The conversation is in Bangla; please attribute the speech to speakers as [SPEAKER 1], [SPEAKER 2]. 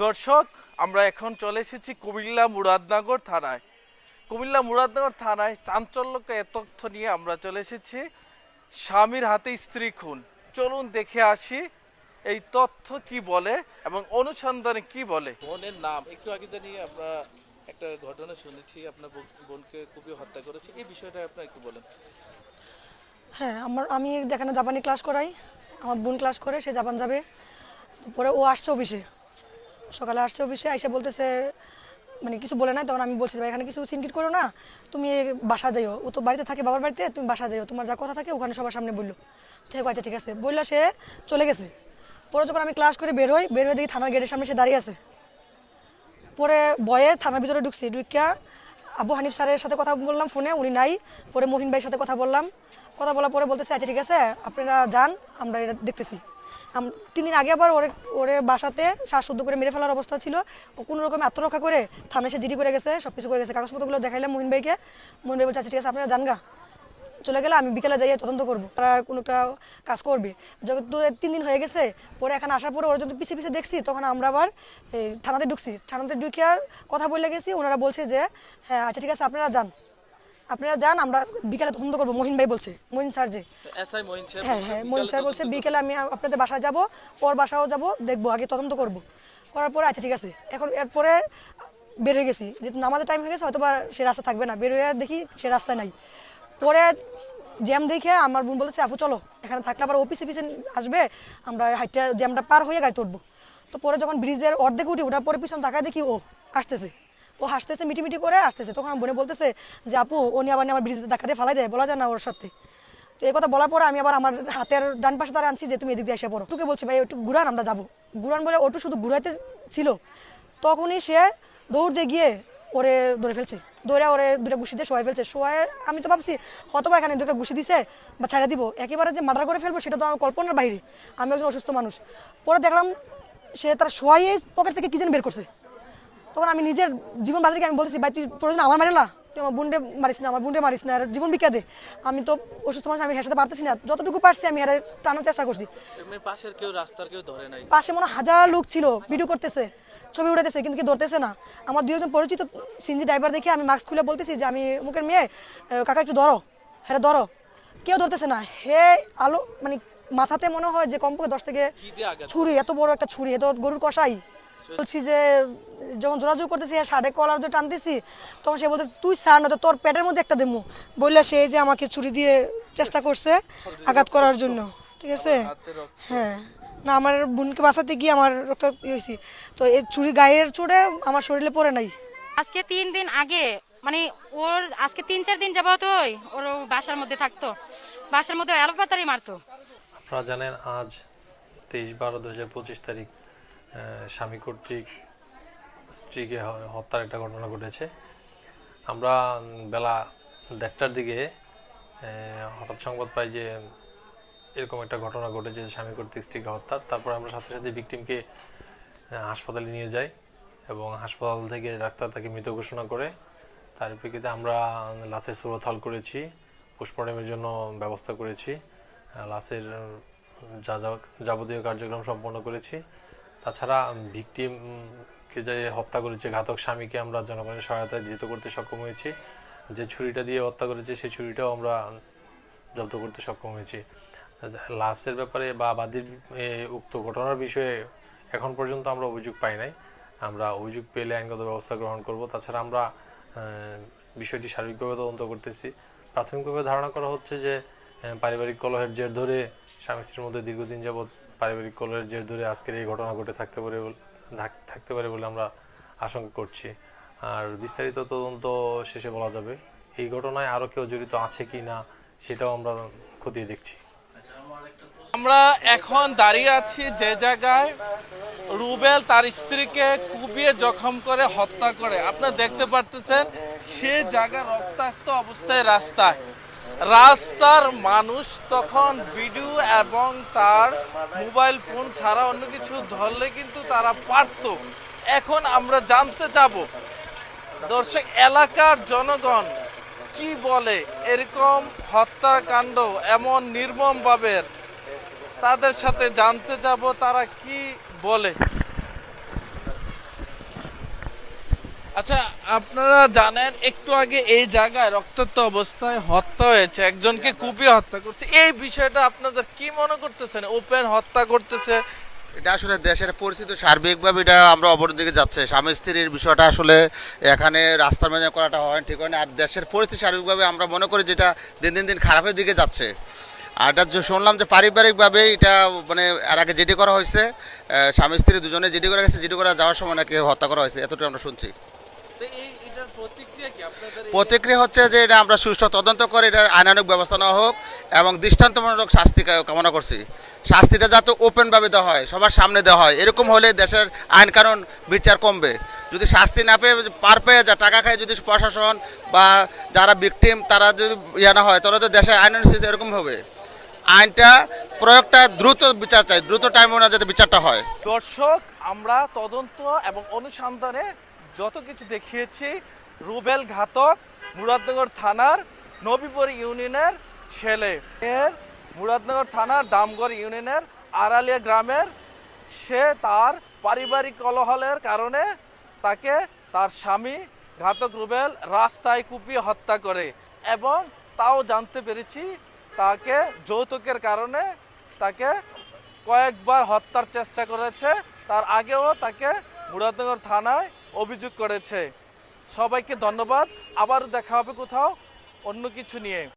[SPEAKER 1] দর্শক, আমরা এখন চলে এসেছি কুমিল্লা মুরাদনগর থানায়। কুমিল্লা মুরাদনগর থানায় চাঞ্চল্যকর এ তথ্য নিয়ে আমরা চলে এসেছি। স্বামীর হাতে স্ত্রী খুন। চলুন দেখে আসি এই তথ্য কি বলে এবং অনুসন্ধানে কি বলে। বোনের নাম একটু আগে জানি আমরা একটা ঘটনা শুনেছি, আপনার বোনকে খুবই হত্যা করেছে, এই বিষয়টা আপনার একটু বলেন।
[SPEAKER 2] হ্যাঁ, আমি যেখানে জাপানি ক্লাস করাই, আমার বোন ক্লাস করে, সে জাপান যাবে। পরে ও আসছে অফিসে, সকালে আসছে অফিসে, এসে বলতেছে, মানে কিছু বলে নাই। তখন আমি বলছি ভাই এখানে কিছু সিনকিট করো না, তুমি বাসা যাইও। ও তো বাড়িতে থাকে, বাবার বাড়িতে, তুমি বাসা যাইও, তোমার যা কথা থাকে ওখানে সবার সামনে বললো। ঠিক আছে, ঠিক আছে বললো, সে চলে গেছে। পরে যখন আমি ক্লাস করে বের হয়ে দেখি থানার গেটের সামনে সে দাঁড়িয়ে আছে। পরে ভয়ে থানার ভিতরে ঢুকছি, ঢুকিয়া আবু হানিফ স্যারের সাথে কথা বললাম ফোনে, উনি নাই। পরে মহিন ভাইয়ের সাথে কথা বললাম, কথা বলার পরে বলতেছে আচ্ছা ঠিক আছে আপনারা যান, আমরা এটা দেখতেছি। 3 দিন আগে আবার ওরে বাসাতে শ্বাসরুদ্ধ করে মেরে ফেলার অবস্থা ছিল। ও কোনো রকম আত্মরক্ষা করে থানায় এসে জিডি করে গেছে, সব কিছু করে গেছে। কাগজপত্রগুলো দেখাইলাম মহিন ভাইকে। মহিন ভাই বলছে আচ্ছা ঠিক আছে আপনারা যান গা, চলে গেলে আমি বিকেলে যাই তদন্ত করবো, তারা কোনো একটা কাজ করবে। যখন 3 দিন হয়ে গেছে, পরে এখানে আসার পরে ওরা যখন পিছিয়ে পিছিয়ে দেখছি, তখন আমরা আবার থানাতে ঢুকছি। থানাতে ঢুকে কথা বলে গেছি, ওনারা বলছে যে হ্যাঁ আচ্ছা ঠিক আছে আপনারা যান, আমরা বিকেলে তদন্ত করবো। মহিন ভাই বলছে, মহিন স্যার যে, হ্যাঁ হ্যাঁ মহিন স্যার বলছে বিকেলে আমি আপনাদের বাসায় যাব, ওর বাসাও যাব, দেখবো, আগে তদন্ত করবো। করার পরে আচ্ছা ঠিক আছে। এখন এরপরে বের হয়ে গেছি, যেহেতু নামাজের টাইম হয়ে গেছে, হয়তো বা সে রাস্তা থাকবে না, বের হয়ে দেখি সে রাস্তায় নাই। পরে জ্যাম দেখে আমার বোন বলেছে আপু চলো, এখানে থাকলে আবার অফিসে পিছিয়ে আসবে, আমরা হাইটটা জ্যামটা পার হয়ে গাড়ি তুলবো। তো পরে যখন ব্রিজের অর্ধেক উঠি, ওঠার পরে পিছন তাকায় দেখি ও আসতেছে, ও হাসতেছে, মিটিমিটি করে আসতেছে। তখন আমার বোনে বলতেছে যে আপু ও নিয়ে আবার আমার ব্রিজে ধাক্কা দিয়ে ফালাই দেয়, বলা যায় না ওর সাথে। তো এই কথা বলার পরে আমি আবার আমার হাতের ডান পাশে তারা আনছি যে তুমি এদিক দিয়ে এসে পড়ো। ওটুকে বলছি ভাই একটু ঘুরান, আমরা যাবো। ঘুরান বলে ওটু শুধু ঘুরাইতে ছিল, তখনই সে দৌড় দিয়ে গিয়ে ওরে ধরে ফেলছে, দৌড়ে ওরে 2টা ঘুষি দিয়ে শোয়াই ফেলছে। শোয়ায় আমি তো ভাবছি হয়তো বা এখানে 2টা ঘুষি দিছে বা ছাড়া দিব, একেবারে যে মার্ডার করে ফেলবো সেটা তো আমার কল্পনার বাইরে। আমি একজন অসুস্থ মানুষ। পরে দেখলাম সে তার শোয়াইয়ে পকেট থেকে কি যেন বের করছে। তখন আমি নিজের জীবন বাজারে আমি বলতেছি ভাই তুই প্রয়োজন আমার মারিলা, তুই আমার বোনরে মারিস না, আমার বোনরে মারিস না, আর জীবন বিকা দে। আমি তো অসুস্থ মানুষ, আমি হেসাতে পারতেছি না, যতটুকু পারছি আমি হেরে টানার চেষ্টা করছি।
[SPEAKER 1] পাশের কেউ রাস্তার কেউ ধরে নাই?
[SPEAKER 2] পাশে মনে 1000 লোক ছিল, ভিডিও করতেছে, ছবি উঠাইতেছে, কিন্তু কি ধরতেছে না। আমার 2 জন পরিচিত সিএনজি ড্রাইভার দেখে আমি মাস্ক খুলে বলতেছি যে আমি মুখের মেয়ে, কাকা একটু ধরো, হ্যাঁ ধরো, কেউ ধরতেছে না। হে আলো মানে মাথাতে মনে হয় যে কমপক্ষে 10 থেকে ছুরি, এত বড় একটা ছুরি, এত গরুর কষাই। বলছি যে যখন জোরাজোর করতেছি শার্টে কলার দিয়ে টানতেছি, তখন সে বলতে তুই ছাড় না তো তোর পেটের মধ্যে একটা দেবো, বললে সে যে আমাকে ছুরি দিয়ে চেষ্টা করছে আঘাত করার জন্য। ঠিক আছে, হ্যাঁ না আমার বোনকে বাঁচাতে গিয়ে আমার রক্ত হয়েছি, তো এই ছুরি গায়ের চোটে আমার শরীরে পড়ে নাই।
[SPEAKER 3] আজকে 3 দিন আগে, মানে ওর আজকে 3-4 দিন যাবত ওর বাসার মধ্যে থাকতো, বাসার মধ্যে এলোপাতারি মারতো।
[SPEAKER 4] আপনারা জানেন আজ 23/12/2025 তারিখ স্বামী কর্তৃক স্ত্রীকে হত্যার একটা ঘটনা ঘটেছে। আমরা বেলা 1:30টার দিকে হঠাৎ সংবাদ পাই যে এরকম একটা ঘটনা ঘটেছে, স্বামী কর্তৃক স্ত্রীকে হত্যার। তারপর আমরা সাথে সাথে ভিকটিমকে হাসপাতালে নিয়ে যাই এবং হাসপাতাল থেকে ডাক্তার তাকে মৃত ঘোষণা করে। তার প্রেক্ষিতে আমরা লাশের সুরতহাল করেছি, পোস্টমর্টমের জন্য ব্যবস্থা করেছি, লাশের যাবতীয় কার্যক্রম সম্পন্ন করেছি। তাছাড়া ভিকটিমকে যে হত্যা করেছে, ঘাতক স্বামীকে আমরা জনগণের সহায়তায় ধৃত করতে সক্ষম হয়েছি। যে ছুরিটা দিয়ে হত্যা করেছে সেই ছুরিটাও আমরা জব্দ করতে সক্ষম হয়েছি। লাশের ব্যাপারে বা বাদীর উক্ত ঘটনার বিষয়ে এখন পর্যন্ত আমরা অভিযোগ পাই নাই। আমরা অভিযোগ পেলে আইনগত ব্যবস্থা গ্রহণ করব। তাছাড়া আমরা বিষয়টি সার্বিকভাবে তদন্ত করতেছি। প্রাথমিকভাবে ধারণা করা হচ্ছে যে পারিবারিক কলহের জের ধরে, স্বামী স্ত্রীর মধ্যে দীর্ঘদিন যাবৎ পারিবারিক কলহের জের ধরে আজকের এই ঘটনা ঘটে থাকতে পারে বলে আমরা আশঙ্কা করছি। আর বিস্তারিত তদন্ত শেষে বলা যাবে। এই ঘটনায় আরো কেউ জড়িত আছে কি না সেটাও আমরা খতিয়ে দেখছি।
[SPEAKER 1] আমরা এখন দাঁড়িয়ে আছি যে জায়গায় রুবেল তার স্ত্রীকে কুপিয়ে জখম করে হত্যা করে। আপনারা দেখতে পারতেছেন সে জায়গা রক্তাক্ত অবস্থায় রাস্তার মানুষ তখন ভিডিও এবং তার মোবাইল ফোন ছাড়া অন্য কিছু ধরলে কিন্তু তারা পারত। এখন আমরা জানতে যাব দর্শক এলাকার জনগণ কি বলে এরকম হত্যাকাণ্ড এমন নির্মমভাবে তাদের সাথে জানতে যাব তারা কি বলে। আচ্ছা, আপনারা জানেন একটু আগে এই জায়গায় রক্তাক্ত অবস্থায় হত্যা হয়েছে, একজনকে কুপিয়ে হত্যা করছে। এই বিষয়টা আপনাদের কি মনে করতেছেন? ওপেন হত্যা করতেছে,
[SPEAKER 5] এটা আসলে দেশের পরিস্থিতি সার্বিকভাবে এটা আমরা অবরোধের দিকে যাচ্ছে। স্বামী স্ত্রীর বিষয়টা আসলে এখানে রাস্তার মেনে করাটা হয় ঠিক হয় না। আর দেশের পরিস্থিতি সার্বিকভাবে আমরা মনে করি যেটা দিন দিন দিন খারাপের দিকে যাচ্ছে। আর এটা যে শুনলাম যে পারিবারিকভাবে এটা মানে এর আগে যেটি করা হয়েছে, স্বামী স্ত্রী দুজনে যেটি করে গেছে, যেটি করা যাওয়ার সময় নাকি হত্যা করা হয়েছে, এতটুকু আমরা শুনছি।
[SPEAKER 1] তো এটার প্রতিক্রিয়া কি আপনাদের?
[SPEAKER 5] প্রতিক্রিয়া হচ্ছে যে এটা আমরা সুষ্ঠু তদন্ত করে এটা আইনানুগ ব্যবস্থা নেওয়া হোক এবং দৃষ্টান্তমূলক শাস্তি কামনা করছি। শাস্তিটা যাতে ওপেনভাবে দেওয়া হয়, সবার সামনে দেওয়া হয়, এরকম হলে দেশের আইন কানুন বিচার কমবে। যদি শাস্তি না পেয়ে পার পেয়ে যা টাকা খায় যদি প্রশাসন বা যারা ভিকটিম তারা যদি ইয়ে না হয়, তাহলে তো দেশের আইন এরকম হবে। আইনটা প্রয়োগটা দ্রুত বিচার চাই, দ্রুত টাইমে না যাতে বিচারটা হয়।
[SPEAKER 1] দর্শক, আমরা তদন্ত এবং অনুসন্ধানে যত কিছু দেখিয়েছি, রুবেল ঘাতক মুরাদনগর থানার নবীপুর ইউনিয়নের ছেলে, এর মুরাদনগর থানার দামগড় ইউনিয়নের আড়ালিয়া গ্রামের। সে তার পারিবারিক কলহের কারণে তাকে তার স্বামী ঘাতক রুবেল রাস্তায় কুপিয়ে হত্যা করে, এবং তাও জানতে পেরেছি তাকে যৌতুকের কারণে তাকে কয়েকবার হত্যার চেষ্টা করেছে। তার আগেও তাকে মুরাদনগর থানায় অভিযোগ করেছে। সবাইকে ধন্যবাদ। আবারও দেখা হবে কোথাও অন্য কিছু নিয়ে।